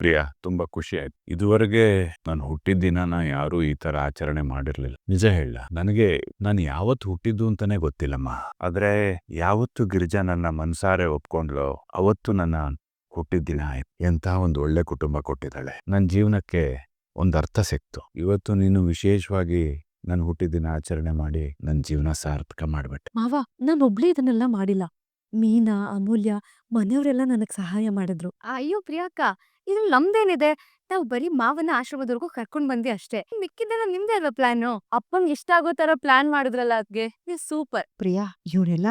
ಪ್ರಿಯಾ, ತುಂಬಾ ಖುಷಿ ಆಯ್ತು. ಇದುವರೆಗೆ ನಾನು ಹುಟ್ಟಿದ ದಿನನ ಯಾರೂ ಈ ತರ ಆಚರಣೆ ಮಾಡಿರ್ಲಿಲ್ಲ. ನಿಜ ಹೇಳ, ನನಗೆ ನಾನು ಯಾವತ್ತು ಹುಟ್ಟಿದ್ದು ಅಂತಾನೆ ಗೊತ್ತಿಲ್ಲಮ್ಮ. ಆದ್ರೆ ಯಾವತ್ತು ಗಿರಿಜಾ ನನ್ನ ಮನ್ಸಾರೆ ಒಪ್ಕೊಂಡ್ಲೋ ಅವತ್ತು ನನ್ನ ಹುಟ್ಟಿದ ದಿನ ಆಯ್ತು. ಎಂತ ಒಂದು ಒಳ್ಳೆ ಕುಟುಂಬ ಕೊಟ್ಟಿದ್ದಾಳೆ. ನನ್ನ ಜೀವನಕ್ಕೆ ಒಂದು ಅರ್ಥ ಸಿಕ್ತು. ಇವತ್ತು ನೀನು ವಿಶೇಷವಾಗಿ ನನ್ನ ಹುಟ್ಟಿದ ದಿನ ಆಚರಣೆ ಮಾಡಿ ನನ್ನ ಜೀವನ ಸಾರ್ಥಕ ಮಾಡ್ಬಿಟ್ಟೆ. ಮಾವ, ನಾನ್ ಒಬ್ಳೇ ಇದನ್ನೆಲ್ಲ ಮಾಡಿಲ್ಲ. ಮೀನಾ, ಅಮೂಲ್ಯ, ಮನೆಯವರೆಲ್ಲ ನನಗ್ ಸಹಾಯ ಮಾಡಿದ್ರು. ಅಯ್ಯೋ ಪ್ರಿಯಾಕ್ಕ, ಇದ್ರಲ್ಲಿ ನಮ್ದೇನಿದೆ? ನಾವು ಬರೀ ಮಾವನ ಆಶ್ರಮದವರೆಗೂ ಕರ್ಕೊಂಡ್ ಬಂದ್ವಿ ಅಷ್ಟೇ. ಮಿಕ್ಕಿದ್ದೆಲ್ಲ ನಿಮ್ದೇ ಅಲ್ವಾ ಪ್ಲಾನು? ಅಪ್ಪಂಗೆ ಇಷ್ಟ ಆಗೋ ತರ ಪ್ಲಾನ್ ಮಾಡಿದ್ರಲ್ಲ ಅದ್ಗೆ, ನೀವು ಸೂಪರ್. ಪ್ರಿಯಾ, ಇವ್ರೆಲ್ಲ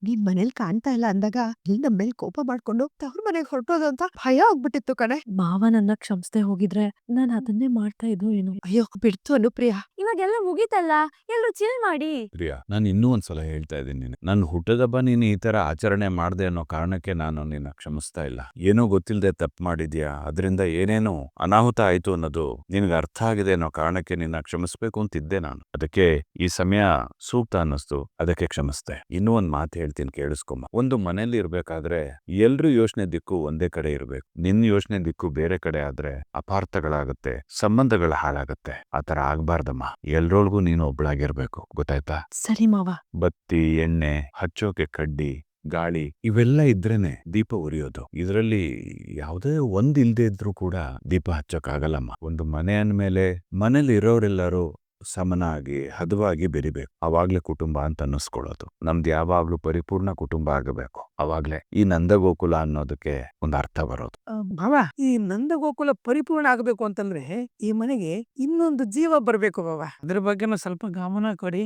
ನೀನ್ ಮನೇಲಿ ಕಾಣ್ತಾ ಇಲ್ಲ ಅಂದಾಗ ಇಲ್ಲಿ ನಮ್ ಮೇಲ್ ಕೋಪ ಮಾಡ್ಕೊಂಡು ತವ್ರ ಮನೆಗ್ ಹೊರಟೋದು ಅಂತ ಭಯ ಆಗ್ಬಿಟ್ಟಿತ್ತು ಕಣೆ. ಮಾವ ನನ್ನ ಕ್ಷಮಿಸ್ದೆ ಹೋಗಿದ್ರೆ ನಾನ್ ಅದನ್ನೇ ಮಾಡ್ತಾ ಇದ್ದು ಏನು. ಅಯ್ಯೋ ಬಿಡ್ತು ಅನು ಪ್ರಿಯಾ. ಇವಾಗೆಲ್ಲ ಮುಗೀತಲ್ಲ, ಎಲ್ರು ಚಿಲ್ ಮಾಡಿ. ಪ್ರಿಯಾ, ನಾನು ಇನ್ನೂ ಒಂದ್ಸಲ ಹೇಳ್ತಾ ಇದ್ದೀನಿ, ನನ್ನ ಹುಟ್ಟದಬ್ಬ ನೀನು ಈ ತರ ಆಚರಣೆ ಮಾಡ್ದೆ ಅನ್ನೋ ಕಾರಣಕ್ಕೆ ನಾನು ನಿನ್ನ ಕ್ಷಮಿಸ್ತಾ ಇಲ್ಲ. ಏನೋ ಗೊತ್ತಿಲ್ಲದೆ ತಪ್ಪು ಮಾಡಿದ್ಯಾ, ಅದರಿಂದ ಏನೇನೋ ಅನಾಹುತ ಆಯ್ತು ಅನ್ನೋದು ನಿನಗೆ ಅರ್ಥ ಆಗಿದೆ ಅನ್ನೋ ಕಾರಣಕ್ಕೆ ನಿನ್ನ ಕ್ಷಮಿಸ್ಬೇಕು ಅಂತಿದ್ದೆ ನಾನು. ಅದಕ್ಕೆ ಈ ಸಮಯ ಸೂಕ್ತ ಅನ್ನಿಸ್ತು, ಅದಕ್ಕೆ ಕ್ಷಮಿಸ್ದೆ. ಇನ್ನೂ ಒಂದ್ ಮಾತು ಹೇಳ್ತೀನಿ, ಕೇಳಿಸ್ಕೊಂಬ. ಒಂದು ಮನೇಲಿ ಇರ್ಬೇಕಾದ್ರೆ ಎಲ್ರೂ ಯೋಚನೆ ದಿಕ್ಕು ಒಂದೇ ಕಡೆ ಇರ್ಬೇಕು. ನಿನ್ನ ಯೋಚನೆ ದಿಕ್ಕು ಬೇರೆ ಕಡೆ ಆದ್ರೆ ಅಪಾರ್ಥಗಳಾಗುತ್ತೆ, ಸಂಬಂಧಗಳ ಹಾಳಾಗುತ್ತೆ. ಆತರ ಆಗ್ಬಾರ್ದಮ್ಮ. ಎಲ್ರೊಳಗೂ ನೀನು ಒಬ್ಳಾಗಿರ್ಬೇಕು, ಗೊತ್ತಾಯ್ತಾ? ಸರಿ ಮಾವ. ಬತ್ತಿ, ಎಣ್ಣೆ, ಹಚ್ಚೋಕೆ ಕಡ್ಡಿ, ಗಾಳಿ ಇವೆಲ್ಲ ಇದ್ರೇನೆ ದೀಪ ಉರಿಯೋದು. ಇದರಲ್ಲಿ ಯಾವುದೇ ಒಂದ್ ಇಲ್ದೇ ಇದ್ರೂ ಕೂಡ ದೀಪ ಹಚ್ಚೋಕ್ಕಾಗಲ್ಲಮ್ಮ. ಒಂದು ಮನೆ ಅಂದ್ಮೇಲೆ ಮನೇಲಿ ಇರೋರೆಲ್ಲರೂ ಸಮನಾಗಿ ಹದವಾಗಿ ಬೆರಿಬೇಕು. ಅವಾಗ್ಲೇ ಕುಟುಂಬ ಅಂತ ಅನ್ನಿಸ್ಕೊಳ್ಳೋದು. ನಮ್ದು ಯಾವಾಗ್ಲೂ ಪರಿಪೂರ್ಣ ಕುಟುಂಬ ಆಗಬೇಕು. ಅವಾಗ್ಲೇ ಈ ನಂದಗೋಕುಲ ಅನ್ನೋದಕ್ಕೆ ಒಂದು ಅರ್ಥ ಬರೋದು. ಭಾವ, ಈ ನಂದಗೋಕುಲ ಪರಿಪೂರ್ಣ ಆಗಬೇಕು ಅಂತಂದ್ರೆ ಈ ಮನೆಗೆ ಇನ್ನೊಂದು ಜೀವ ಬರ್ಬೇಕು ಬಾವ. ಅದ್ರ ಬಗ್ಗೆನೂ ಸ್ವಲ್ಪ ಗಮನ ಕೊಡಿ.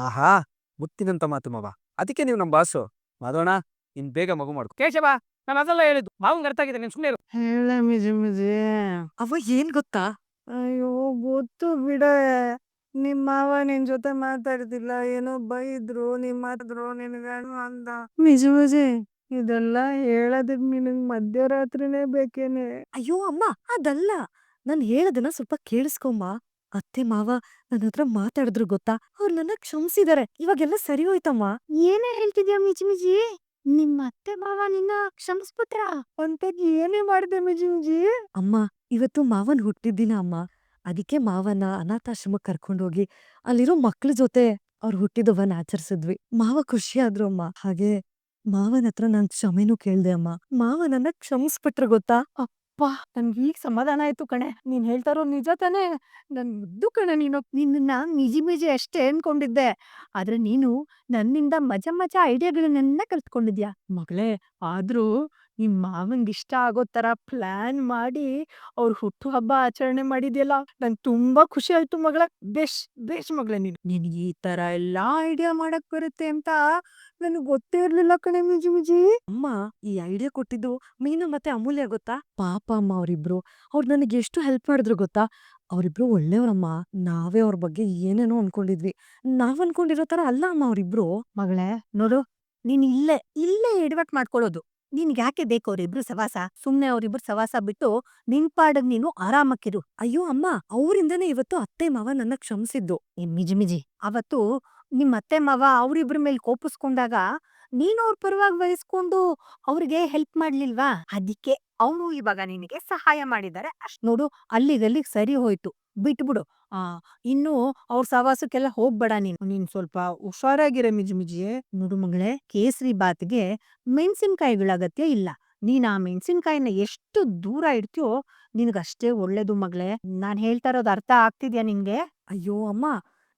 ಆಹಾ, ಮುತ್ತಿನಂತ ಮಾತು ಮಾವ. ಅದಕ್ಕೆ ನೀವು ನಮ್ ಬಾಸು. ಮಾಧವಣ್ಣ, ಇನ್ ಬೇಗ ಮಗು ಮಾಡ್ಕೊ. ಕೇಶವ, ನಾನು ಅದೆಲ್ಲ ಹೇಳಿದ್ದು ಮಾವಂಗ್ ಅರ್ಥ ಆಗಿದೆ, ನೀನ್ ಸುಮ್ಮನೆ ಇರು. ಹೇಳ ಮಿಜಿ ಮಿಜಿ. ಅವ ಏನ್ ಗೊತ್ತಾ? ಅಯ್ಯೋ ಗೊತ್ತು ಬಿಡೆ. ನಿಮ್ ಮಾವ ನಿನ್ ಜೊತೆ ಮಾತಾಡ್ತಿಲ್ಲ, ಏನೋ ಬೈದ್ರು, ನೀವ್ ಮಾತಾದ್ರು ನಿನ್ಗೇನು ಅಂದ. ಮಿಜಿ ಮಿಜಿ, ಇದೆಲ್ಲ ಹೇಳೋದಕ್ ನಿನಗ್ ಮಧ್ಯರಾತ್ರಿನೇ ಬೇಕೇನೆ? ಅಯ್ಯೋ ಅಮ್ಮ, ಅದಲ್ಲ. ನಾನ್ ಹೇಳೋದನ್ನ ಸ್ವಲ್ಪ ಕೇಳಿಸ್ಕೊಂಬ. ಅತ್ತೆ ಮಾವ ನನ್ನ ಹತ್ರ ಮಾತಾಡಿದ್ರು ಗೊತ್ತಾ, ಅವ್ರು ನನ್ನ ಕ್ಷಮಿಸಿದಾರೆ. ಇವಾಗೆಲ್ಲ ಸರಿ ಹೋಯ್ತಮ್ಮ. ಏನೇ ಹೇಳ್ತಿದ್ಯಾ ಮಿಜಿ ಮಿಜಿ? ನಿಮ್ಮ ಅತ್ತೆ ಮಾವ ನಿನ್ನ ಕ್ಷಮಿಸ್ಬಿಟ್ರ? ಅಂತ ಏನೇ ಮಾಡಿದೆ ಮಿಜಿ ಮಿಜಿ? ಅಮ್ಮ, ಇವತ್ತು ಮಾವನ್ ಹುಟ್ಟಿದ್ದಿನ ಅಮ್ಮ. ಅದಕ್ಕೆ ಮಾವನ ಅನಾಥಾಶ್ರಮಕ್ ಕರ್ಕೊಂಡೋಗಿ ಅಲ್ಲಿರೋ ಮಕ್ಳ ಜೊತೆ ಅವ್ರ ಹುಟ್ಟಿದವನ್ ಆಚರಿಸಿದ್ವಿ. ಮಾವ ಖುಷಿಯಾದ್ರು ಅಮ್ಮ. ಹಾಗೆ ಮಾವನ ಹತ್ರ ನಾನ್ ಕ್ಷಮೆನೂ ಕೇಳ್ದೆ ಅಮ್ಮ. ಮಾವ ನನ್ನ ಕ್ಷಮಿಸ್ಬಿಟ್ರು ಗೊತ್ತಾ. ಅಪ್ಪ, ನನ್ಗೆ ಈಗ ಸಮಾಧಾನ ಆಯ್ತು ಕಣೆ. ನೀನ್ ಹೇಳ್ತಾ ಇರೋ ನಿಜ ತಾನೇ? ನನ್ ಮುದ್ದು ಕಣೆ ನೀನು. ನಿನ್ನ ಮಿಜಿ ಮಿಜಿ ಅಷ್ಟೇ ಅನ್ಕೊಂಡಿದ್ದೆ, ಆದ್ರೆ ನೀನು ನನ್ನಿಂದ ಮಜಾ ಮಜಾ ಐಡಿಯಾಗಳನ್ನೆಲ್ಲ ಕಲ್ತ್ಕೊಂಡಿದ್ಯಾ. ಮಗಳೇ, ಆದ್ರೂ ನಿಮ್ ಮಾವಂಗ್ ಇಷ್ಟ ಆಗೋ ತರ ಪ್ಲಾನ್ ಮಾಡಿ ಅವ್ರ ಹುಟ್ಟು ಹಬ್ಬ ಆಚರಣೆ ಮಾಡಿದ್ಯಲ್ಲ, ನಂಗೆ ತುಂಬಾ ಖುಷಿ ಆಯ್ತು ಮಗಳ. ಬೇಷ್ ಬೇಷ್ ಮಗಳೇ ನೀನು. ನಿನ್ಗೆ ಈ ತರ ಎಲ್ಲಾ ಐಡಿಯಾ ಮಾಡಕ್ ಬರುತ್ತೆ ಅಂತ ನನಗ್ ಗೊತ್ತೇ ಇರ್ಲಿಲ್ಲ ಕಣೆ ಮಿಜಿ ಮಿಜಿ. ಅಮ್ಮ, ಈ ಐಡಿಯಾ ಕೊಟ್ಟಿದ್ದು ಮೀನಾ ಮತ್ತೆ ಅಮೂಲ್ಯ ಗೊತ್ತಾ. ಪಾಪ ಅಮ್ಮ ಅವ್ರಿಬ್ರು. ಅವ್ರು ನನಗೆ ಎಷ್ಟು ಹೆಲ್ಪ್ ಮಾಡಿದ್ರು ಗೊತ್ತಾ. ಅವ್ರಿಬ್ರು ಒಳ್ಳೆಯವ್ರಮ್ಮ. ನಾವೇ ಅವ್ರ ಬಗ್ಗೆ ಏನೇನೋ ಅನ್ಕೊಂಡಿದ್ವಿ. ನಾವ್ ಅನ್ಕೊಂಡಿರೋ ತರ ಅಲ್ಲ ಅಮ್ಮ ಅವ್ರಿಬ್ರು. ಮಗಳೇ ನೋಡು, ನೀನ್ ಇಲ್ಲೇ ಎಡವಟ್ ಮಾಡ್ಕೊಳ್ಳೋದು. ನಿನ್ಗೆ ಯಾಕೆ ಬೇಕು ಅವ್ರಿಬ್ರು ಸವಾಸ? ಸುಮ್ನೆ ಅವ್ರಿಬ್ರು ಸವಾಸ ಬಿಟ್ಟು ನಿನ್ ಪಾಡಗ್ ನೀನು ಆರಾಮಕ್ಕಿರು. ಅಯ್ಯೋ ಅಮ್ಮ, ಅವರಿಂದನೇ ಇವತ್ತು ಅತ್ತೆ ಮಾವ ನನ್ನ ಕ್ಷಮಿಸಿದ್ದು. ಮಿಜಿ ಮಿಜಿ, ಅವತ್ತು ನಿಮ್ ಅತ್ತೆ ಮಾವ ಅವ್ರಿಬ್ರ ಮೇಲೆ ಕೋಪಿಸ್ಕೊಂಡಾಗ ನೀನು ಅವ್ರ ಪರವಾಗಿ ವಹಿಸ್ಕೊಂಡು ಅವ್ರಿಗೆ ಹೆಲ್ಪ್ ಮಾಡ್ಲಿಲ್ವಾ? ಅದಕ್ಕೆ ಅವ್ರು ಇವಾಗ ನಿನಗೆ ಸಹಾಯ ಮಾಡಿದ್ದಾರೆ ಅಷ್ಟ್. ನೋಡು, ಅಲ್ಲಿಗಲ್ಲಿಗ್ ಸರಿ ಹೋಯ್ತು, ಬಿಟ್ಬಿಡು. ಆ ಇನ್ನು ಅವ್ರ ಸವಾಸಕ್ಕೆಲ್ಲ ಹೋಗ್ಬೇಡ ನೀನು. ನೀನ್ ಸ್ವಲ್ಪ ಹುಷಾರಾಗಿರ ಮಿಜಿ ಮಿಜಿ. ನೋಡು ಮಗಳೇ, ಕೇಸರಿ ಬಾತ್ಗೆ ಮೆಣಸಿನ್ಕಾಯಿಗಳ ಅಗತ್ಯ ಇಲ್ಲ. ನೀನ್ ಆ ಮೆಣಸಿನ್ಕಾಯಿನ ಎಷ್ಟು ದೂರ ಇಡ್ತೀಯೋ ನಿನಗಷ್ಟೇ ಒಳ್ಳೇದು ಮಗಳೇ. ನಾನ್ ಹೇಳ್ತಾ ಇರೋದು ಅರ್ಥ ಆಗ್ತಿದ್ಯಾ ನಿನ್ಗೆ? ಅಯ್ಯೋ ಅಮ್ಮ,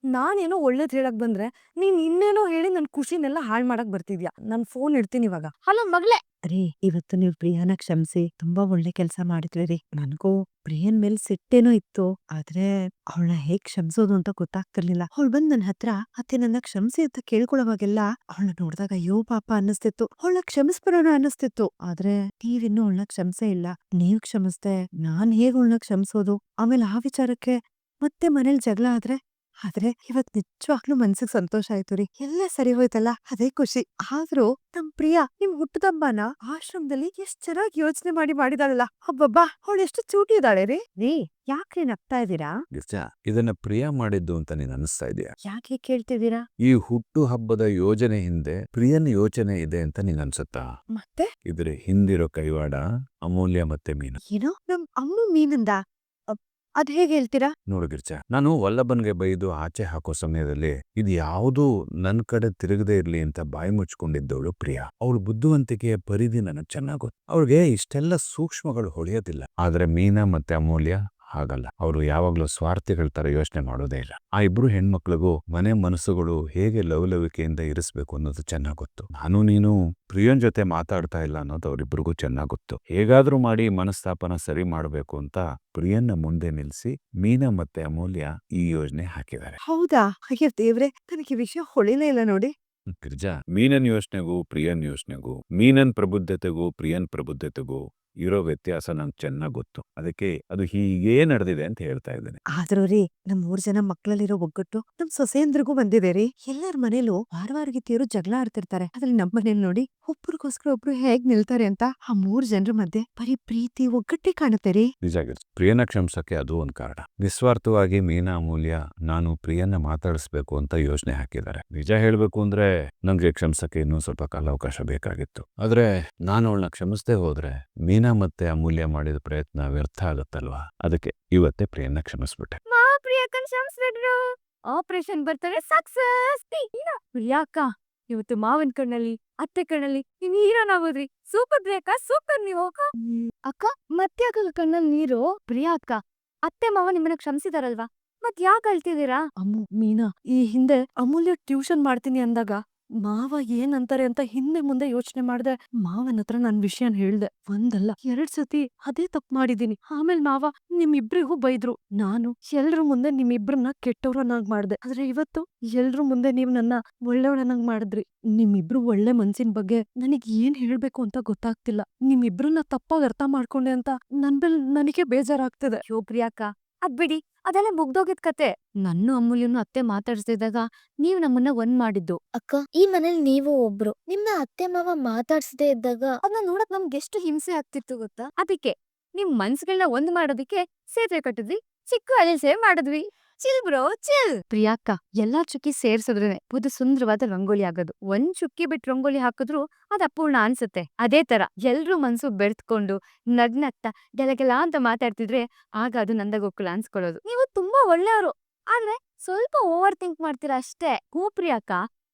ನಾನೇನೋ ಒಳ್ಳೇದ್ ಹೇಳಕ್ ಬಂದ್ರೆ ನೀನ್ ಇನ್ನೇನೋ ಹೇಳಿ ನನ್ ಖುಷಿನೆಲ್ಲ ಹಾಳ್ ಮಾಡಕ್ ಬರ್ತಿದ್ಯಾ. ನಾನ್ ಫೋನ್ ಇಡ್ತೀನಿ ಇವಾಗ. ಹಲೋ ಮಗಳೇ. ರೀ, ಇವತ್ತು ನೀವ್ ಪ್ರಿಯಾನ ಕ್ಷಮಿಸಿ ತುಂಬಾ ಒಳ್ಳೆ ಕೆಲ್ಸ ಮಾಡಿದ್ರಿ ರೀ. ನನ್ಗೂ ಪ್ರಿಯನ್ ಮೇಲ್ ಸಿಟ್ಟೇನೋ ಇತ್ತು, ಆದ್ರೆ ಅವಳನ್ನ ಹೇಗ್ ಕ್ಷಮಿಸೋದು ಅಂತ ಗೊತ್ತಾಗ್ತಿರ್ಲಿಲ್ಲ. ಅವಳು ಬಂದ್ ನನ್ ಹತ್ರ ಅತ್ತೆ ನನ್ನ ಕ್ಷಮಿಸಿ ಅಂತ ಕೇಳ್ಕೊಳ್ಳೋವಾಗೆಲ್ಲ ಅವಳನ್ನ ನೋಡ್ದಾಗ ಅಯ್ಯೋ ಪಾಪ ಅನ್ನಿಸ್ತಿತ್ತು. ಅವಳನ್ನ ಕ್ಷಮಿಸ್ಬಿಡೋಣ ಅನ್ನಿಸ್ತಿತ್ತು. ಆದ್ರೆ ನೀವಿನ್ನೂ ಅವಳನ್ನ ಕ್ಷಮಿಸೇ ಇಲ್ಲ. ನೀವ್ ಕ್ಷಮಿಸ್ದೆ, ನಾನ್ ಹೇಗ್ ಅವಳನ್ನ ಕ್ಷಮಿಸೋದು? ಆಮೇಲೆ ಆ ವಿಚಾರಕ್ಕೆ ಮತ್ತೆ ಮನೇಲಿ ಜಗಳ ಆದ್ರೆ ಆದ್ರೆ ಇವತ್ ನಿಜವಾಗ್ಲೂ ಮನ್ಸಿಗೆ ಸಂತೋಷ ಆಯ್ತು ರೀ. ಎಲ್ಲ ಸರಿ ಹೋಯ್ತಲ್ಲ ಅದೇ ಖುಷಿ. ಆದ್ರೂ ನಮ್ ಪ್ರಿಯಾ ನಿಮ್ ಹುಟ್ಟದಬ್ಬನ ಆಶ್ರಮದಲ್ಲಿ ಎಷ್ಟ್ ಚೆನ್ನಾಗಿ ಯೋಚನೆ ಮಾಡಿದಾಳಲ್ಲ. ಹಬ್ಬಬ್ಬಾ ಅವಳು ಎಷ್ಟು ಚೂಟಿ ಇದ್ದಾಳೆ ರೀ. ರೀ ಯಾಕ್ರಿ ನಗ್ತಾ ಇದೀರಾ? ಗಿರ್ಜಾ, ಇದನ್ನ ಪ್ರಿಯ ಮಾಡಿದ್ದು ಅಂತ ನೀನ್ ಅನಿಸ್ತಾ ಇದೆಯಾ? ಯಾಕೆ ಕೇಳ್ತಿದ್ದೀರಾ? ಈ ಹುಟ್ಟು ಹಬ್ಬದ ಯೋಜನೆ ಹಿಂದೆ ಪ್ರಿಯನ ಯೋಚನೆ ಇದೆ ಅಂತ ನೀನ್ ಅನ್ಸುತ್ತಾ? ಮತ್ತೆ ಇದ್ರ ಹಿಂದಿರೋ ಕೈವಾಡ ಅಮೂಲ್ಯ ಮತ್ತೆ ಮೀನಾ. ಏನೋ ನಮ್ ಅಮ್ಮ ಮೀನಿಂದ ಅದ್ ಹೇಗೆ ಹೇಳ್ತೀರಾ? ನೋಡು ಗಿರ್ಜಾ, ನಾನು ವಲ್ಲಭನ್ಗೆ ಬೈದು ಆಚೆ ಹಾಕೋ ಸಮಯದಲ್ಲಿ ಇದು ಯಾವುದೂ ನನ್ ಕಡೆ ತಿರುಗದೆ ಇರ್ಲಿ ಅಂತ ಬಾಯಿ ಮುಚ್ಕೊಂಡಿದ್ದವಳು ಪ್ರಿಯಾ. ಅವಳ ಬುದ್ಧಿವಂತಿಕೆಯ ಪರಿಧಿ ನನಗ್ ಚೆನ್ನಾಗ್ ಗೊತ್ತು. ಅವ್ರಿಗೆ ಇಷ್ಟೆಲ್ಲ ಸೂಕ್ಷ್ಮಗಳು ಹೊಳೆಯೋದಿಲ್ಲ. ಆದ್ರೆ ಮೀನಾ ಮತ್ತೆ ಅಮೂಲ್ಯ ಹಾಗಲ್ಲ. ಅವರು ಯಾವಾಗ್ಲೂ ಸ್ವಾರ್ಥಿಗಳ ತರ ಯೋಚನೆ ಮಾಡೋದೇ ಇಲ್ಲ. ಆ ಇಬ್ರು ಹೆಣ್ಮಕ್ಳಿಗೂ ಮನೆ ಮನಸ್ಸುಗಳು ಹೇಗೆ ಲವಲವಿಕೆಯಿಂದ ಇರಿಸ್ಬೇಕು ಅನ್ನೋದು ಚೆನ್ನಾಗ್ ಗೊತ್ತು. ನಾನು ನೀನು ಪ್ರಿಯನ್ ಜೊತೆ ಮಾತಾಡ್ತಾ ಇಲ್ಲ ಅನ್ನೋದು ಅವರಿಬ್ರಿಗೂ ಚೆನ್ನಾಗ್ ಗೊತ್ತು. ಹೇಗಾದ್ರೂ ಮಾಡಿ ಮನಸ್ತಾಪನ ಸರಿ ಮಾಡ್ಬೇಕು ಅಂತ ಪ್ರಿಯನ್ನ ಮುಂದೆ ನಿಲ್ಸಿ ಮೀನಾ ಮತ್ತೆ ಅಮೂಲ್ಯ ಈ ಯೋಜನೆ ಹಾಕಿದ್ದಾರೆ. ಹೌದಾ? ಅಯ್ಯೋ ದೇವ್ರೆ, ನನಗೆ ಈ ವಿಷಯ ಹೊಳಿಲೇ ಇಲ್ಲ ನೋಡಿ. ಗಿರ್ಜಾ, ಮೀನನ್ ಯೋಚನೆಗೂ ಪ್ರಿಯನ್ ಯೋಚನೆಗೂ, ಮೀನನ್ ಪ್ರಬುದ್ಧತೆಗೂ ಪ್ರಿಯನ್ ಪ್ರಬುದ್ಧತೆಗೂ ಇರೋ ವ್ಯತ್ಯಾಸ ನಂಗೆ ಚೆನ್ನಾಗ್ ಗೊತ್ತು. ಅದಕ್ಕೆ ಅದು ಹೀಗೇ ನಡೆದಿದೆ ಅಂತ ಹೇಳ್ತಾ ಇದ್ದೇನೆ. ಆದ್ರೂ ರೀ, ನಮ್ 3 ಜನ ಮಕ್ಳಲ್ಲಿರೋ ಒಗ್ಗಟ್ಟು ನಮ್ ಸೊಸೆಯಂದ್ರಿಗೂ ಬಂದಿದೆ ರೀ. ಎಲ್ಲಾರ ಮನೇಲೂ ವಾರವಾರಗಿತ್ತಿಯರು ಜಗಳ ಆಡ್ತಿರ್ತಾರೆ. ಅದ್ರಲ್ಲಿ ನಮ್ ಮನೇಲಿ ನೋಡಿ ಒಬ್ರಿಗೋಸ್ಕರ ಒಬ್ರು ಹೇಗ್ ನಿಲ್ತಾರೆ ಅಂತ ಆ 3 ಜನರ ಮಧ್ಯೆ ಬರೀ ಪ್ರೀತಿ ಒಗ್ಗಟ್ಟೆ ಕಾಣುತ್ತೆ ರೀ. ನಿಜ ಗಿರ್ಜಾ, ಪ್ರಿಯನ ಕ್ಷಮಿಸಕ್ಕೆ ಅದು ಒಂದ್ ಕಾರಣ. ನಿಸ್ವಾರ್ಥವಾಗಿ ಮೀನಾ ಅಮೂಲ್ಯ ನಾನು ಪ್ರಿಯನ್ನ ಮಾತಾಡಿಸ್ಬೇಕು ಅಂತ ಯೋಚನೆ ಹಾಕಿದ್ದಾರೆ. ನಿಜ ಹೇಳ್ಬೇಕು ಅಂದ್ರೆ ನಂಗೆ ಕ್ಷಮಿಸಕ್ಕೆ ಇನ್ನೂ ಸ್ವಲ್ಪ ಕಾಲಾವಕಾಶ ಬೇಕಾಗಿತ್ತು. ಆದ್ರೆ ನಾನು ಅವಳನ್ನ ಕ್ಷಮಿಸದೆ ಹೋದ್ರೆ ಮೀನಾ ಮತ್ತೆ ಅಮೂಲ್ಯ ಮಾಡಿದ ಪ್ರಯತ್ನ ವ್ಯರ್ಥ ಆಗುತ್ತಲ್ವಾ? ಅದಕ್ಕೆ ಇವತ್ತೇ ಪ್ರಿಯನ್ನ ಕ್ಷಮಿಸ್ಬಿಟ್ಟೆ. ಪ್ರಿಯಾಕನ್ ಕ್ಷಮಿಸ್ಬಿಟ್ರು. ಆಪರೇಷನ್ ಬರ್ತಾರೆ ಸಕ್ಸಸ್. ಪ್ರಿಯಾಕ್ಕ ಇವತ್ತು ಮಾವನ್ ಕಣ್ಣಲ್ಲಿ ಅತ್ತೆ ಕಣ್ಣಲ್ಲಿ ನೀವ್ ಹೀರೋನ್ ಆಗೋದ್ರಿ. ಸೂಪರ್ ಪ್ರಿಯಾಕ್ಕ, ಸೂಪರ್ ನೀವು. ಅಕ್ಕ ಮತ್ತೆ ಯಾಕ ಕಣ್ಣಲ್ಲಿ ನೀರು? ಪ್ರಿಯಾ ಅಕ್ಕ, ಅತ್ತೆ ಮಾವ ನಿಮ್ಮನ್ನ ಕ್ಷಮಿಸಿದಾರಲ್ವಾ, ಮತ್ ಯಾಕೆ ಅಳ್ತಿದ್ದೀರಾ? ಅಮ್ಮು, ಮೀನಾ, ಈ ಹಿಂದೆ ಅಮೂಲ್ಯ ಟ್ಯೂಷನ್ ಮಾಡ್ತೀನಿ ಅಂದಾಗ ಮಾವ ಏನಂತಾರೆ ಅಂತ ಹಿಂದೆ ಮುಂದೆ ಯೋಚನೆ ಮಾಡ್ದೆ ಮಾವನ ಹತ್ರ ನನ್ ವಿಷಯನ್ ಹೇಳ್ದೆ. ಒಂದಲ್ಲ 2 ಸತಿ ಅದೇ ತಪ್ಪು ಮಾಡಿದೀನಿ. ಆಮೇಲೆ ಮಾವ ನಿಮ್ಮಿಬ್ರಿಗೂ ಬೈದ್ರು. ನಾನು ಎಲ್ರ ಮುಂದೆ ನಿಮ್ಮಿಬ್ರನ್ನ ಕೆಟ್ಟವ್ರನ್ನಾಗ್ ಮಾಡ್ದೆ. ಆದ್ರೆ ಇವತ್ತು ಎಲ್ರ ಮುಂದೆ ನೀವ್ ನನ್ನ ಒಳ್ಳೆಯವಳನ್ನಾಗ್ ಮಾಡಿದ್ರಿ. ನಿಮ್ಮಿಬ್ರು ಒಳ್ಳೆ ಮನ್ಸಿನ ಬಗ್ಗೆ ನನಗ್ ಏನ್ ಹೇಳ್ಬೇಕು ಅಂತ ಗೊತ್ತಾಗ್ತಿಲ್ಲ. ನಿಮ್ಮಿಬ್ರನ್ನ ತಪ್ಪಾಗಿ ಅರ್ಥ ಮಾಡ್ಕೊಂಡೆ ಅಂತ ನನ್ ಮೇಲೆ ನನಗೆ ಬೇಜಾರಾಗ್ತಿದೆ. ಯೋ ಪ್ರಿಯಾಕ್ಕ, ಅದ್ ಬಿಡಿ, ಅದೆಲ್ಲ ಮುಗ್ದೋಗಿದ್ ಕತೆ. ನನ್ನ ಅಮೂಲ್ಯನು ಅತ್ತೆ ಮಾತಾಡ್ಸಿದಾಗ ನೀವ್ ನಮ್ಮನ್ನ ಒಂದ್ ಮಾಡಿದ್ದು. ಅಕ್ಕ, ಈ ಮನೇಲಿ ನೀವು ಒಬ್ರು. ನಿಮ್ನ ಅತ್ತೆ ಮಾವ ಮಾತಾಡ್ಸದೇ ಇದ್ದಾಗ ಅದನ್ನ ನೋಡಕ್ ನಮ್ಗೆ ಎಷ್ಟು ಹಿಂಸೆ ಆಗ್ತಿತ್ತು ಗೊತ್ತಾ? ಅದಕ್ಕೆ ನಿಮ್ ಮನ್ಸ್ಗಳನ್ನ ಒಂದ್ ಮಾಡೋದಿಕ್ಕೆ ಸೇತುವೆ ಕಟ್ಟಿದ್ವಿ, ಚಿಕ್ಕ ಅಲೆ ಸೇವ್ ಮಾಡಿದ್ವಿ. Chill bro chill. ಪ್ರಿಯಾಕ್ಕ, ಎಲ್ಲಾ ಚುಕ್ಕಿ ಸೇರ್ಸಿದ್ರೇನೆ ಒಂದು ಸುಂದರವಾದ ರಂಗೋಲಿ ಆಗೋದು. ಒಂದ್ ಚುಕ್ಕಿ ಬಿಟ್ಟು ರಂಗೋಲಿ ಹಾಕಿದ್ರು ಅದ್ ಅಪೂರ್ಣ ಅನ್ಸುತ್ತೆ. ಅದೇ ತರ ಎಲ್ರೂ ಮನ್ಸು ಬೆರ್ತ್ಕೊಂಡು ನಗ್ನಗ್ತಾ ಗೆಲಗೆಲ ಅಂತ ಮಾತಾಡ್ತಿದ್ರೆ ಆಗ ಅದು ನಂದಗೋಕುಲ ಅನ್ಸ್ಕೊಳ್ಳೋದು. ನೀವು ತುಂಬಾ ಒಳ್ಳೆಯವರು, ಆದ್ರೆ ಸ್ವಲ್ಪ ಓವರ್ ಥಿಂಕ್ ಮಾಡ್ತೀರಾ ಅಷ್ಟೇ. ಹೂ ಪ್ರಿಯಾಕ್ಕ,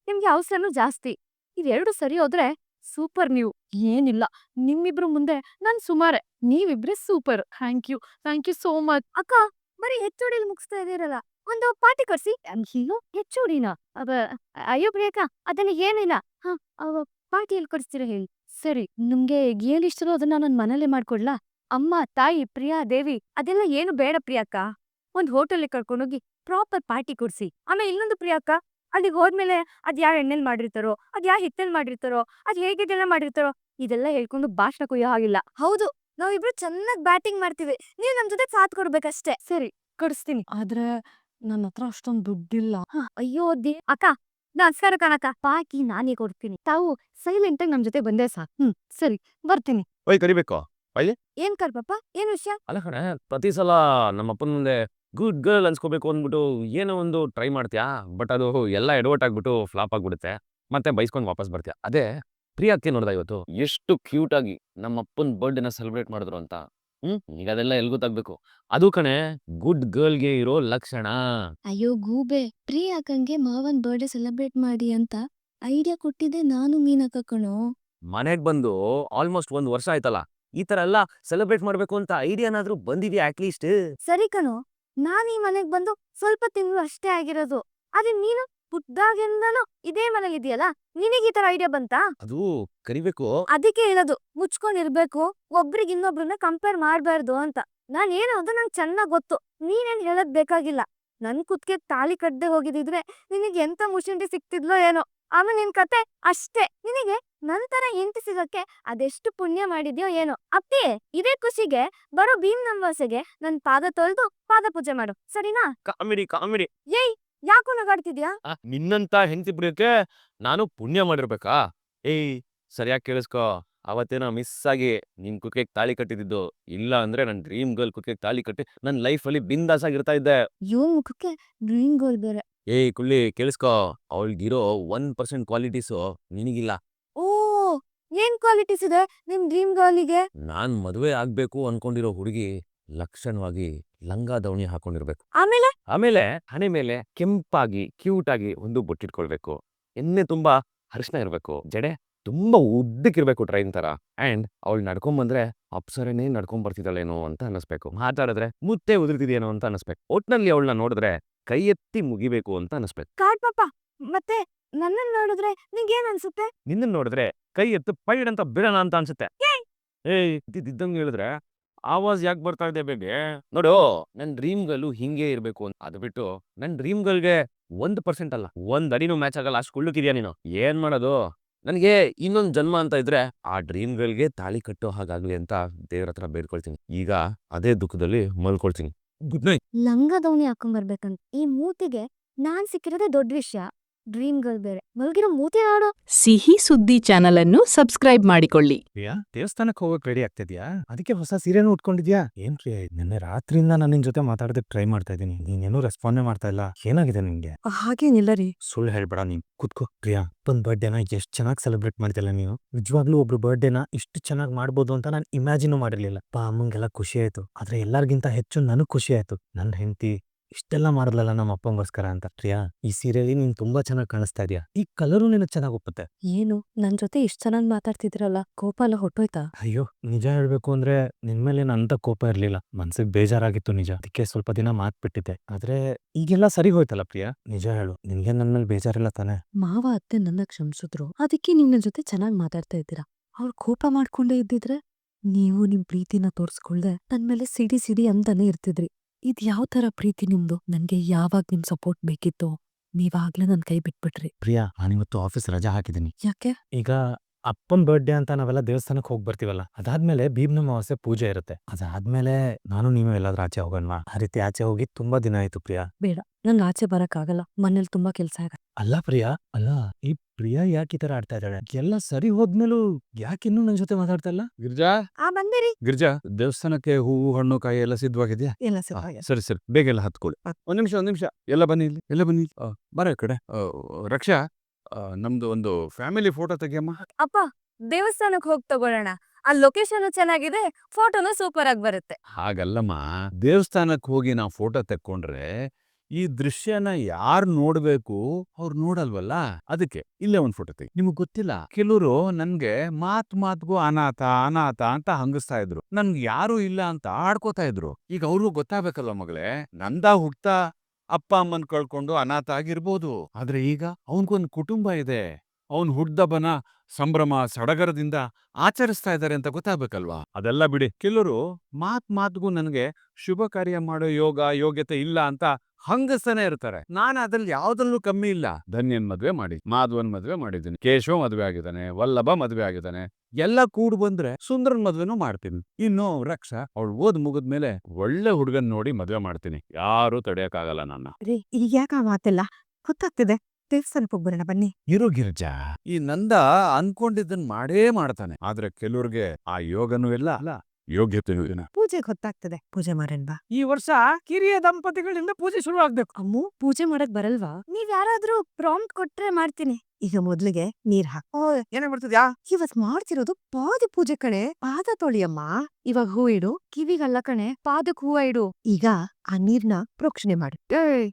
ನಿಮ್ಗೆ ಅವಸರನೂ ಜಾಸ್ತಿ. ಇದೆರಡು ಸರಿ ಹೋದ್ರೆ ಸೂಪರ್ ನೀವು. ಏನಿಲ್ಲ, ನಿಮ್ಮಿಬ್ರು ಮುಂದೆ ನಾನ್ ಸುಮಾರೆ, ನೀವಿಬ್ರೆ super. Thank you so much. ಅಕ್ಕ, ಬರೀ ಹೆಚ್ಚುಡಿಲಿ ಮುಗಿಸ್ತಾ ಇದೀರಲ್ಲ, ಒಂದು ಪಾರ್ಟಿ ಕೊಡ್ಸಿ. ಹೀಗೋ ಹೆಚ್ಚುಡಿನ? ಅಯ್ಯೋ ಪ್ರಿಯಕ್ಕ, ಅದನ್ನ ಏನಿಲ್ಲ. ಪಾರ್ಟಿಯಲ್ಲಿ ಕೊಡಿಸ್ತೀರಾ ಹೇಳಿ. ಸರಿ, ನಿಮ್ಗೆ ಏನ್ ಇಷ್ಟನೋ ಅದನ್ನ ನಾನು ಮನೇಲೆ ಮಾಡ್ಕೊಡ್ಲಾ? ಅಮ್ಮ, ತಾಯಿ, ಪ್ರಿಯಾ, ದೇವಿ ಅದೆಲ್ಲ ಏನು ಬೇಡ ಪ್ರಿಯಕ್ಕ. ಒಂದ್ ಹೋಟೆಲ್ ಕರ್ಕೊಂಡೋಗಿ ಪ್ರಾಪರ್ ಪಾರ್ಟಿ ಕೊಡ್ಸಿ. ಆಮೇಲೆ ಇನ್ನೊಂದು ಪ್ರಿಯಕ್ಕ, ಅಲ್ಲಿಗೆ ಹೋದ್ಮೇಲೆ ಅದ್ ಯಾವ ಎಣ್ಣೆಲ್ ಮಾಡಿರ್ತಾರೋ, ಅದ್ ಯಾವ ಹಿಟ್ಟಲ್ಲಿ ಮಾಡಿರ್ತಾರೋ, ಅದ್ ಹೇಗಿದೆಲ್ಲ ಮಾಡಿರ್ತಾರೋ ಇದೆಲ್ಲ ಹೇಳ್ಕೊಂಡು ಭಾಷಣ ಕುಯ್ಯೋ ಹಾಗಿಲ್ಲ. ಹೌದು, ನಾವಿಬ್ರು ಚೆನ್ನಾಗ್ ಬ್ಯಾಟಿಂಗ್ ಮಾಡ್ತೀವಿ, ನೀವ್ ನಮ್ ಜೊತೆ ಸಾಥ್ ಕೊಡ್ಬೇಕಷ್ಟೇ. ಸರಿ, ಕೊಡಿಸ್ತೀನಿ. ಆದ್ರೆ ನನ್ನ ಹತ್ರ ಅಷ್ಟೊಂದ್ ದುಡ್ಡಿಲ್ಲ. ಅಯ್ಯೋ ಅಕ್ಕ, ನಮಸ್ಕಾರ ಕಣಕ್ಕ. ಪಾಕಿ ನಾನೇ ಕೊಡ್ತೀನಿ, ತಾವು ಸೈಲೆಂಟ್ ಆಗಿ ನಮ್ ಜೊತೆ ಬಂದೇ ಸಾಕು. ಸರಿ, ಬರ್ತೀನಿ. ಓಯ್ ಕರಿಬೇಕು. ಏನ್ ಕರ್ಪಪ್ಪ, ಏನ್ ವಿಷಯ? ಅಲ್ಲ ಕಣೆ, ಪ್ರತಿ ಸಲ ನಮ್ಮಪ್ಪನ ಮುಂದೆ ಗುಡ್ ಗರ್ಲ್ ಅನ್ಸ್ಕೋಬೇಕು ಅಂದ್ಬಿಟ್ಟು ಏನೋ ಒಂದು ಟ್ರೈ ಮಾಡ್ತೀಯಾ, ಬಟ್ ಅದು ಎಲ್ಲ ಎಡವಟ್ ಆಗ್ಬಿಟ್ಟು ಫ್ಲಾಪ್ ಆಗ್ಬಿಡುತ್ತೆ. ಮತ್ತೆ ಬೈಸ್ಕೊಂಡು ವಾಪಸ್ ಬರ್ತೀಯಾ. ಅದೇ ಪ್ರಿಯಾಕ್ಕೆ ನೋಡ್ದ ಇವತ್ತು ಎಷ್ಟು ಕ್ಯೂಟ್ ಆಗಿ ನಮ್ಮಪ್ಪನ ಬರ್ಡೇನ ಸೆಲೆಬ್ರೇಟ್ ಮಾಡಿದ್ರು ಅಂತ. ಈಗ ಅದೆಲ್ಲ ಎಲ್ಲಿ ಗೊತ್ತಾಗ್ಬೇಕು. ಅದು ಕಣೆ ಗುಡ್ ಗರ್ಲ್ಗೆ ಇರೋ ಲಕ್ಷಣ. ಅಯ್ಯೋ ಗೂಬೆ, ಪ್ರಿಯಾಕಂಗೆ ಮಾವನ್ ಬರ್ಡೇ ಸೆಲೆಬ್ರೇಟ್ ಮಾಡಿ ಅಂತ ಐಡಿಯಾ ಕೊಟ್ಟಿದ್ದೆ ನಾನು ಮೀನಕ್ಕ ಕಣೋ. ಮನೆಗ್ ಬಂದು ಆಲ್ಮೋಸ್ಟ್ 1 ವರ್ಷ ಆಯ್ತಲ್ಲ, ಈ ತರ ಎಲ್ಲ ಸೆಲೆಬ್ರೇಟ್ ಮಾಡ್ಬೇಕು ಅಂತ ಐಡಿಯಾನಾದ್ರೂ ಬಂದಿದ್ಯಾ ಅಟ್ಲೀಸ್ಟ್? ಸರಿ ಕಣೋ, ನಾನ್ ಈ ಮನೆಗ್ ಬಂದು ಸ್ವಲ್ಪ ತಿಂಗಳು ಅಷ್ಟೇ ಆಗಿರೋದು. ಆದ್ರೆ ನೀನು ಪುಟ್ದಾಗಿಂದನೂ ಇದೇ ಮನೇಲಿ ಇದೆಯಲ್ಲ, ನಿನಗೆ ಈ ತರ ಐಡಿಯಾ ಬಂತಾ? ಅದು ಕರಿಬೇಕು. ಅದಕ್ಕೆ ಹೇಳೋದು, ಮುಚ್ಕೊಂಡಿರ್ಬೇಕು, ಒಬ್ರಿಗೆ ಇನ್ನೊಬ್ರನ್ನ ಕಂಪೇರ್ ಮಾಡ್ಬಾರ್ದು ಅಂತ. ನಾನ್ ಏನೋದು ನಂಗೆ ಚೆನ್ನಾಗ್ ಗೊತ್ತು, ನೀನೇನ್ ಹೇಳೋದ್ ಬೇಕಾಗಿಲ್ಲ. ನನ್ ಕುತ್ಗೆ ತಾಳಿ ಕಟ್ಟದೆ ಹೋಗಿದಿದ್ರೆ ನಿನಗೆ ಎಂತ ಮುಷಂಡಿ ಸಿಕ್ತಿದ್ಲೋ ಏನೋ. ಆಮೇಲೆ ನಿನ್ ಕತೆ ಅಷ್ಟೇ. ನಿನಗೆ ನಂತರ ಹೆಂಡತಿ ಸಿಗಕ್ಕೆ ಅದೆಷ್ಟು ಪುಣ್ಯ ಮಾಡಿದ್ಯೋ ಏನೋ. ಅಪ್ಪಿ, ಇದೇ ಖುಷಿಗೆ ಬರೋ ಭೀಮ್ ನಮ್ವಾಸೆಗೆ ನನ್ ಪಾದ ತೊಳ್ದು ಪಾದ ಪೂಜೆ ಮಾಡು, ಸರಿನಾ? ಕಾಮಿಡಿ. ಏಯ್, ಯಾಕೋ ನಗಾಡ್ತಿದ್ಯಾ? ನಿನ್ನಂತ ಹೆಂಡತಿ ಪಡೆಯೋಕೆ ನಾನು ಪುಣ್ಯ ಮಾಡಿರ್ಬೇಕಾ? ಏಯ್ ಸರಿಯಾಗಿ ಕೇಳಿಸ್ಕೊ. ಅವತ್ತೇನೋ ಮಿಸ್ ಆಗಿ ನಿನ್ ಕುತ್ತಿಗೆಗೆ ತಾಳಿ ಕಟ್ಟಿದ್ದು. ಇಲ್ಲ ಅಂದ್ರೆ ನನ್ ಡ್ರೀಮ್ ಗರ್ಲ್ ಕುತ್ತಿಗೆಗೆ ತಾಳಿ ಕಟ್ಟಿ ನನ್ನ ಲೈಫಲ್ಲಿ ಬಿಂದಾಸ್ ಆಗಿರ್ತಾ ಇದ್ದೆ. ಇವ್ನ್ ಮುಖಕ್ಕೆ ಡ್ರೀಮ್ ಗೋಲ್ ಬೇರೆ. ಏಯ್ ಕುಳ್ಳಿ ಕೇಳಿಸ್ಕೊ. ಅವಳಿಗಿರೋ 1% ಕ್ವಾಲಿಟೀಸು ನಿನಗಿಲ್ಲ. ಓ ಏನ್ ಕ್ವಾಲಿಟೀಸ್ ಇದೆ ನಿಮ್ ಡ್ರೀಮ್ ಗರ್ಲಿಗೆ? ನಾನ್ ಮದುವೆ ಆಗ್ಬೇಕು ಅನ್ಕೊಂಡಿರೋ ಹುಡುಗಿ ಲಕ್ಷಣವಾಗಿ ಲಂಗ ದಾವಣಿ ಹಾಕೊಂಡಿರ್ಬೇಕು. ಆಮೇಲೆ ಆಮೇಲೆ ಹಣೆ ಮೇಲೆ ಕೆಂಪಾಗಿ ಕ್ಯೂಟ್ ಆಗಿ ಒಂದು ಬೊಟ್ಟಿಟ್ಕೊಳ್ಬೇಕು. ಎಣ್ಣೆ ತುಂಬಾ ಅರಿಶಿನ ಇರ್ಬೇಕು. ಜಡೆ ತುಂಬಾ ಉದ್ದಕ್ಕಿರ್ಬೇಕು ಟ್ರೈನ್ ತರ. ಅಂಡ್ ಅವಳು ನಡ್ಕೊಂಬಂದ್ರೆ ಅಪ್ಸರನೇ ನಡ್ಕೊಂಡ್ ಬರ್ತಿದ್ದಾಳೇನೋ ಅಂತ ಅನಿಸ್ಬೇಕು. ಮಾತಾಡಿದ್ರೆ ಮುತ್ತೆ ಉದುರ್ತಿದೇನೋ ಅಂತ ಅನಿಸ್ಬೇಕು. ಒಟ್ನಲ್ಲಿ ಅವಳನ್ನ ನೋಡಿದ್ರೆ ಕೈ ಎತ್ತಿ ಮುಗಿಬೇಕು ಅಂತ ಅನಿಸ್ಬೇಕು. ಕಾರ್ಡ್ ಪಾಪ ಮತ್ತೆ ನನ್ನನ್ ನೋಡಿದ್ರೆ ನಿಂಗೇನ್ ಅನ್ಸುತ್ತೆ? ನಿನ್ನ ನೋಡಿದ್ರೆ ಕೈ ಎತ್ತು ಪೈಡ್ ಅಂತ ಬಿಡೋಣ ಅಂತ ಅನ್ಸುತ್ತೆ. ಏಯ್ ಇದ್ದಂಗೆ ಹೇಳಿದ್ರೆ ಆವಾಜ್ ಯಾಕೆ ಬರ್ತಾ ಇದೆ ಬೇಬಿ? ನೋಡು ನನ್ ಡ್ರೀಮ್ ಗರ್ಲು ಹಿಂಗೆ ಇರ್ಬೇಕು ಅಂತ. ಅದು ಬಿಟ್ಟು ನನ್ ಡ್ರೀಮ್ ಗರ್ಲ್ಗೆ 1% ಅಲ್ಲ 1 ಅಡಿನೂ ಮ್ಯಾಚ್ ಆಗಲ್ಲ. ಅಷ್ಟು ಕುಳ್ಳುಕಿದ್ಯಾ ನೀನು. ಏನ್ ಮಾಡೋದು? ನನಗೆ ಇನ್ನೊಂದು ಜನ್ಮ ಅಂತ ಇದ್ರೆ ಆ ಡ್ರೀಮ್ ಗರ್ಲ್ಗೆ ತಾಳಿ ಕಟ್ಟೋ ಹಾಗಾಗ್ಲಿ ಅಂತ ದೇವ್ರ ಹತ್ರ ಬೇಡ್ಕೊಳ್ತೀನಿ. ಈಗ ಅದೇ ದುಃಖದಲ್ಲಿ ಮಲ್ಕೊಳ್ತೀನಿ. Good night. ಲಂಗ ದಾವಣಿ ಹಾಕೊಂಡ್ ಬರ್ಬೇಕಂತ ಈ ಮೂತಿಗೆ ನಾನ್ ಸಿಕ್ಕಿರೋದೇ ದೊಡ್ಡ ವಿಷಯ. ಡ್ರೀಮ್ ಗರ್ಲ್ ಬೇರೆ ಮಲ್ಗಿರೋ ಮೂತಿ ನೋಡು. ಸಿಹಿ ಸುದ್ದಿ ಚಾನಲ್ ಅನ್ನು ಸಬ್ಸ್ಕ್ರೈಬ್ ಮಾಡಿಕೊಳ್ಳಿ. ಪ್ರಿಯಾ ದೇವಸ್ಥಾನಕ್ಕೆ ಹೋಗಕ್ ರೆಡಿ ಆಗ್ತಿದ್ಯಾ? ಅದಕ್ಕೆ ಹೊಸ ಸೀರೆನೂ ಉಟ್ಕೊಂಡಿದ್ಯಾ? ಏನ್ ಪ್ರಿಯಾ ನಿನ್ನೆ ರಾತ್ರಿಯಿಂದ ನಾನು ನಿನ್ ಜೊತೆ ಮಾತಾಡೋದಕ್ಕೆ ಟ್ರೈ ಮಾಡ್ತಾ ಇದ್ದೀನಿ. ನೀನೇನು ರೆಸ್ಪಾಂಡೇ ಮಾಡ್ತಾ ಇಲ್ಲ. ಏನಾಗಿದೆ ನಿನ್ಗೆ? ಹಾಗೇನಿಲ್ಲ ರೀ. ಸುಳ್ಳು ಹೇಳ್ಬೇಡ ನೀನ್. ಕುತ್ಕೋ. ಪ್ರಿಯಾ ಒಂದ್ ಬರ್ಡೇನ ಎಷ್ಟ್ ಚೆನ್ನಾಗಿ ಸೆಲೆಬ್ರೇಟ್ ಮಾಡ್ತಿಲ್ಲ ನೀವು. ನಿಜವಾಗ್ಲೂ ಒಬ್ರು ಬರ್ಡೇನ ಇಷ್ಟು ಚೆನ್ನಾಗಿ ಮಾಡ್ಬೋದು ಅಂತ ನಾನು ಇಮ್ಯಾಜಿನೂ ಮಾಡಿರ್ಲಿಲ್ಲ. ಅಮ್ಮಂಗೆಲ್ಲ ಖುಷಿ ಆಯ್ತು. ಆದ್ರೆ ಎಲ್ಲಾರ್ಗಿಂತ ಹೆಚ್ಚು ನನಗ್ ಖುಷಿ ಆಯ್ತು. ನನ್ ಹೆಂಡತಿ ಇಷ್ಟೆಲ್ಲ ಮಾಡಿದ್ಲಲ್ಲ ನಮ್ಮ ಅಪ್ಪಂಗೋಸ್ಕರ ಅಂತ. ಪ್ರಿಯಾ ಈ ಸೀರೆಯಲ್ಲಿ ನೀನ್ ತುಂಬಾ ಚೆನ್ನಾಗಿ ಕಾಣಿಸ್ತಾ ಇದೀಯಾ. ಈ ಕಲರು ನಿನಗ್ ಚೆನ್ನಾಗಿ ಒಪ್ಪುತ್ತೆ. ಏನು ನನ್ ಜೊತೆ ಇಷ್ಟ್ ಚೆನ್ನಾಗ್ ಮಾತಾಡ್ತಿದ್ರಲ್ಲ, ಕೋಪ ಎಲ್ಲ ಹೊಟ್ಟೋಯ್ತಾ? ಅಯ್ಯೋ ನಿಜ ಹೇಳ್ಬೇಕು ಅಂದ್ರೆ ನಿನ್ಮೇಲೆ ಅಂತ ಕೋಪ ಇರ್ಲಿಲ್ಲ. ಮನ್ಸಿಗೆ ಬೇಜಾರಾಗಿತ್ತು ನಿಜ. ಅದಕ್ಕೆ ಸ್ವಲ್ಪ ದಿನ ಮಾತ್ ಬಿಟ್ಟಿದ್ದೆ. ಆದ್ರೆ ಈಗೆಲ್ಲ ಸರಿ ಹೋಯ್ತಲ್ಲ ಪ್ರಿಯಾ. ನಿಜ ಹೇಳು, ನಿನ್ಗೆ ನನ್ ಮೇಲೆ ಬೇಜಾರಿಲ್ಲ ತಾನೆ? ಮಾವ ಅತ್ತೆ ನನ್ನ ಕ್ಷಮಿಸಿದ್ರು, ಅದಕ್ಕೆ ನೀವ್ ನನ್ ಜೊತೆ ಚೆನ್ನಾಗ್ ಮಾತಾಡ್ತಾ ಇದ್ದೀರಾ. ಅವ್ರು ಕೋಪ ಮಾಡ್ಕೊಂಡೇ ಇದ್ದಿದ್ರೆ ನೀವು ನಿಮ್ ಪ್ರೀತಿನ ತೋರ್ಸ್ಕೊಳ್ದೆ ನನ್ ಮೇಲೆ ಸಿಡಿ ಸಿಡಿ ಅಂತಾನೆ ಇರ್ತಿದ್ರಿ. ಇದ್ ಯಾವ ತರ ಪ್ರೀತಿ ನಿಮ್ದು? ನನ್ಗೆ ಯಾವಾಗ ನಿಮ್ ಸಪೋರ್ಟ್ ಬೇಕಿತ್ತೋ ನೀವಾಗ್ಲೇ ನನ್ ಕೈ ಬಿಟ್ಬಿಟ್ರಿ. ಪ್ರಿಯಾ ನಾನಿವತ್ತು ಆಫೀಸ್ ರಜಾ ಹಾಕಿದ್ದೀನಿ. ಯಾಕೆ? ಈಗ ಅಪ್ಪನ್ ಬರ್ಡೇ ಅಂತ ನಾವೆಲ್ಲ ದೇವಸ್ಥಾನಕ್ಕೆ ಹೋಗಿ ಬರ್ತೀವಲ್ಲ, ಅದಾದ್ಮೇಲೆ ಭೀಮ್ನ ಅಮಾವಾಸ್ಯೆ ಪೂಜೆ ಇರುತ್ತೆ. ಅದಾದ್ಮೇಲೆ ನಾನು ನೀವು ಎಲ್ಲಾದ್ರೂ ಆಚೆ ಹೋಗೋಣವಾ? ಆ ರೀತಿ ಆಚೆ ಹೋಗಿ ತುಂಬಾ ದಿನ ಆಯ್ತು ಪ್ರಿಯಾ. ಬೇಡ, ನಂಗ್ ಆಚೆ ಬರಕ್ ಆಗಲ್ಲ. ಮನೇಲಿ ತುಂಬಾ ಕೆಲ್ಸ ಇದೆ. ಅಲ್ಲ ಪ್ರಿಯಾ, ಅಲ್ಲ ಈ ಪ್ರಿಯಾ ಯಾಕೆ ಈ ತರ ಆಡ್ತಾ ಇದ್ದಾಳೆ? ಎಲ್ಲ ಸರಿ ಹೋದ್ಮೇಲೂ ಯಾಕಿನ್ನೂ ನನ್ ಜೊತೆ ಮಾತಾಡ್ತಾ ಇಲ್ಲ? ಗಿರ್ಜಾ ಬಂದಿರಿ. ಗಿರ್ಜಾ ದೇವಸ್ಥಾನಕ್ಕೆ ಹೂವು ಹಣ್ಣು ಕಾಯಿ ಎಲ್ಲ ಸಿದ್ಧವಾಗಿದ್ಯಾ? ಎಲ್ಲ ಸರಿ ಸರಿ ಬೇಗ ಎಲ್ಲ ಹತ್ಕೊಳ್ಳಿ. ಒಂದ್ ನಿಮಿಷ ಎಲ್ಲ ಬನ್ನಿ ಇಲ್ಲಿ, ಎಲ್ಲ ಬನ್ನಿ ಇಲ್ಲಿ. ಬರ ಈ ಕಡೆ. ರಕ್ಷಾ ನಮ್ದು ಒಂದು ಫ್ಯಾಮಿಲಿ ಫೋಟೋ ತೆಗಿಯಮ್ಮ. ಅಪ್ಪ ದೇವಸ್ಥಾನಕ್ ಹೋಗ್ ತಗೊಳ್ಳೋಣ. ಆ ಲೊಕೇಶನ್ ಚೆನ್ನಾಗಿದೆ, ಫೋಟೋನು ಸೂಪರ್ ಆಗಿ ಬರುತ್ತೆ. ಹಾಗಲ್ಲಮ್ಮ, ದೇವಸ್ಥಾನಕ್ಕೆ ಹೋಗಿ ನಾವು ಫೋಟೋ ತೆಕ್ಕೊಂಡ್ರೆ ಈ ದೃಶ್ಯನ ಯಾರು ನೋಡ್ಬೇಕು ಅವ್ರು ನೋಡಲ್ವಲ್ಲ. ಅದಕ್ಕೆ ಇಲ್ಲೇ ಒಂದ್ ಫೋಟೋ ತೆಗಿ. ನಿಮಗ್ ಗೊತ್ತಿಲ್ಲ, ಕೆಲವರು ನನ್ಗೆ ಮಾತ್ಗೂ ಅನಾಥ ಅನಾಥ ಅಂತ ಹಂಗಿಸ್ತಾ ಇದ್ರು. ನನ್ಗೆ ಯಾರು ಇಲ್ಲ ಅಂತ ಆಡ್ಕೋತಾ ಇದ್ರು. ಈಗ ಅವ್ರಿಗೂ ಗೊತ್ತಾಗ್ಬೇಕಲ್ವ ಮಗಳೇ, ನಂದ ಹುಟ್ತಾ ಅಪ್ಪ ಅಮ್ಮನ್ ಕಳ್ಕೊಂಡು ಅನಾಥ ಆಗಿರ್ಬೋದು. ಆದ್ರೆ ಈಗ ಅವನ್ಗೊಂದ್ ಕುಟುಂಬ ಇದೆ. ಅವನ್ ಹುಡ್ದಬ್ಬನ ಸಂಭ್ರಮ ಸಡಗರದಿಂದ ಆಚರಿಸ್ತಾ ಇದ್ದಾರೆ ಅಂತ ಗೊತ್ತಾಗ್ಬೇಕಲ್ವಾ. ಅದೆಲ್ಲ ಬಿಡಿ, ಕೆಲವರು ಮಾತ್ಗೂ ನನಗೆ ಶುಭ ಕಾರ್ಯ ಮಾಡೋ ಯೋಗ್ಯತೆ ಇಲ್ಲ ಅಂತ ಹಂಗಸ್ತಾನೆ ಇರ್ತಾರೆ. ನಾನು ಅದ್ರಲ್ಲಿ ಯಾವ್ದ್ರಲ್ಲೂ ಕಮ್ಮಿ ಇಲ್ಲ. ಧನ್ಯನ್ ಮದ್ವೆ ಮಾಡಿ, ಮಾಧವನ್ ಮದ್ವೆ ಮಾಡಿದ್ದೀನಿ, ಕೇಶವ್ ಮದ್ವೆ ಆಗಿದ್ದಾನೆ, ವಲ್ಲಭ ಮದ್ವೆ ಆಗಿದ್ದಾನೆ. ಎಲ್ಲ ಕೂಡ್ ಬಂದ್ರೆ ಸುಂದರನ್ ಮದ್ವೆನೂ ಮಾಡ್ತೀನಿ. ಇನ್ನು ರಕ್ಷಾ ಅವಳು ಓದ್ ಮುಗಿದ್ಮೇಲೆ ಒಳ್ಳೆ ಹುಡುಗನ್ ನೋಡಿ ಮದ್ವೆ ಮಾಡ್ತೀನಿ. ಯಾರು ತಡೆಯಕ್ಕಾಗಲ್ಲ ನನ್ನ. ರೀ ಈಗ ಯಾಕ ಆ ಮಾತೆಲ್ಲ? ಗೊತ್ತಾಗ್ತಿದೆ. ದೇವಸ್ಥಾನಕ್ಕೆ ಹೋಗ್ಬರೋಣ ಬನ್ನಿ. ಇರು ಗಿರ್ಜಾ, ಈ ನಂದ ಅನ್ಕೊಂಡಿದ್ದನ್ ಮಾಡೇ ಮಾಡ್ತಾನೆ. ಆದ್ರೆ ಕೆಲವ್ರಿಗೆ ಆ ಯೋಗನೂ ಇಲ್ಲ, ಅಲ್ಲ ಯೋಗ್ಯತೆಯೂ ಇಲ್ಲ. ಪೂಜೆಗೆ ಹೊತ್ತಾಗ್ತದೆ, ಪೂಜೆ ಮಾಡೋಣ ಬಾ. ಈ ವರ್ಷ ಕಿರಿಯ ದಂಪತಿಗಳಿಂದ ಪೂಜೆ ಶುರು ಆಗ್ಬೇಕು. ಅಮ್ಮು ಪೂಜೆ ಮಾಡಕ್ ಬರಲ್ವಾ? ನೀವ್ ಯಾರಾದ್ರೂ ಪ್ರಾಂಪ್ಟ್ ಕೊಟ್ರೆ ಮಾಡ್ತೀನಿ. ಈಗ ಮೊದ್ಲಿಗೆ ನೀರ್ ಹಾಕ್. ಏನೇ ಮಾಡ್ತಿದ್ಯಾ? ಇವತ್ ಮಾಡ್ತಿರೋದು ಪಾದ ಪೂಜೆ ಕಣೆ. ಪಾದ ತೊಳಿಯಮ್ಮ. ಇವಾಗ ಹೂ ಇಡು. ಕಿವಿಗಲ್ಲ ಕಣೆ, ಪಾದಕ್ ಹೂವ ಇಡು. ಈಗ ಆ ನೀರ್ನ ಪ್ರೋಕ್ಷಣೆ ಮಾಡು. ಏಯ್